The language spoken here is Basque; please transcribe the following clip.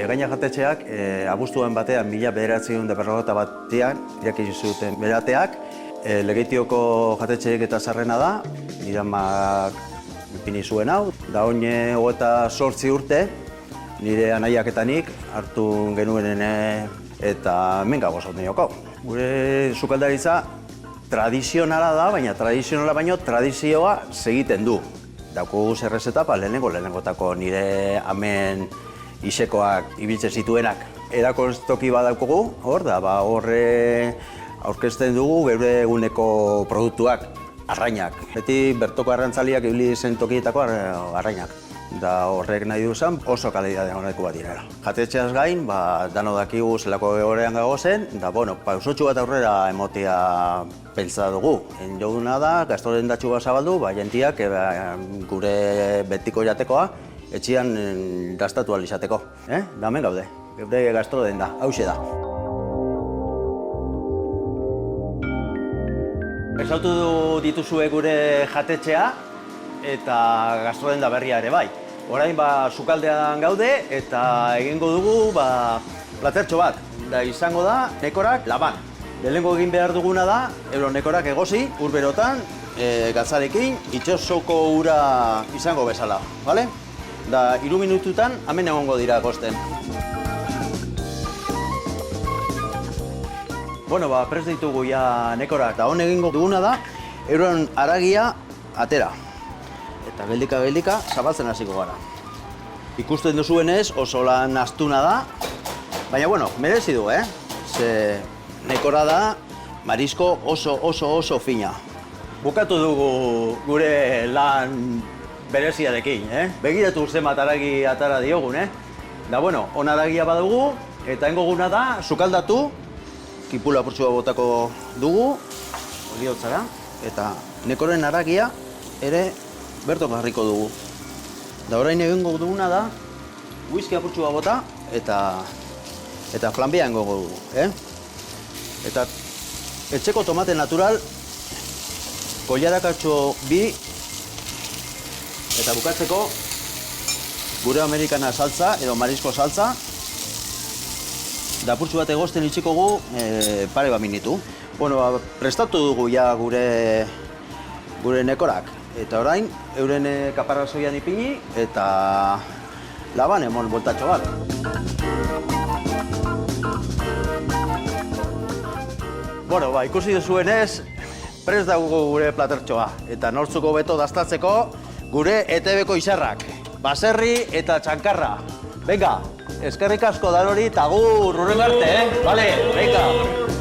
Gaina jatetxeak, abuztuan batean, 1951 iraki zuten berateak, Legeitioko jatetxeek eta zarrena da, nire amak ipini zuen hau, da oine 28 urte, nire anaiak eta nik hartu genuen eta hemen gagoz hau nioko. Gure sukaldaritza tradizionala da, baina tradizionala baino tradizioa segiten du. Dauku zerrezeta, lehenengotako nire amen isekoak ibiltzen zituenak. Erakostoki badaukogu, hor da, horre aurkezten dugu geure eguneko produktuak, arrainak. Beti bertoko arrantzaliak ibili zen tokietako arrainak. Da horrek nahi duzan oso kalidade honeko bat direla. Jatetxeaz gain, dano dakigu zelako egorean gagozen, da pausotxu bat aurrera emotia pentsa dugu. Joduna da, gastoren datxu bat zabaldu, jentiak gure betiko jatekoa etxian gastatu ahal izateko. Da hemen gaude, geure gastroden da, hauxe da. Esautu dituzue gure jatetxea eta gastrodenda berria ere bai. Orain sukaldean gaude eta egingo dugu platertxo bat. Da izango da nekorak laban. Lehenengo egin behar duguna da, nekorak egosi, ur berotan, gatzarekin, itxosoko ura izango bezala, bale? Da 3 minututan hemen egongo dira gosten. Prest ditugu ja nekorak. Da hon egingo duguna da, euren haragia atera. Eta geldika zabaltzen hasiko gara. Ikusten duzuenez oso lan astuna da, baina merezi du, Ze nekora da marisko oso fina. Bukatu dugu gure lan bereziarekin, Begiratu zenbat haragi atara diogun, Da on haragia badugu, eta engoguna da sukaldatu, kipula apurtxua botako dugu, oliotzara, eta nekoren haragia ere berto garriko dugu. Da orain egingo duguna da, whisky apurtxua bota eta flanbea egingo dugu, Eta etxeko tomate natural, kollarakatxo 2, eta bukatzeko gure amerikana saltza edo marisko saltza, da apurtxu bat egosten itxiko gu pare bat minutu. Prestatu dugu ja gure nekorak. Eta orain, euren kaparrazoian ipini eta laban emon boltatxo bat. Ikusi duzuenez, prest dago gure platertxoa. Eta nortzuko beto daztatzeko gure ETV-ko izarrak. Baserri eta txankarra. Venga, eskerrik asko danori eta agur urren arte, Vale, venga.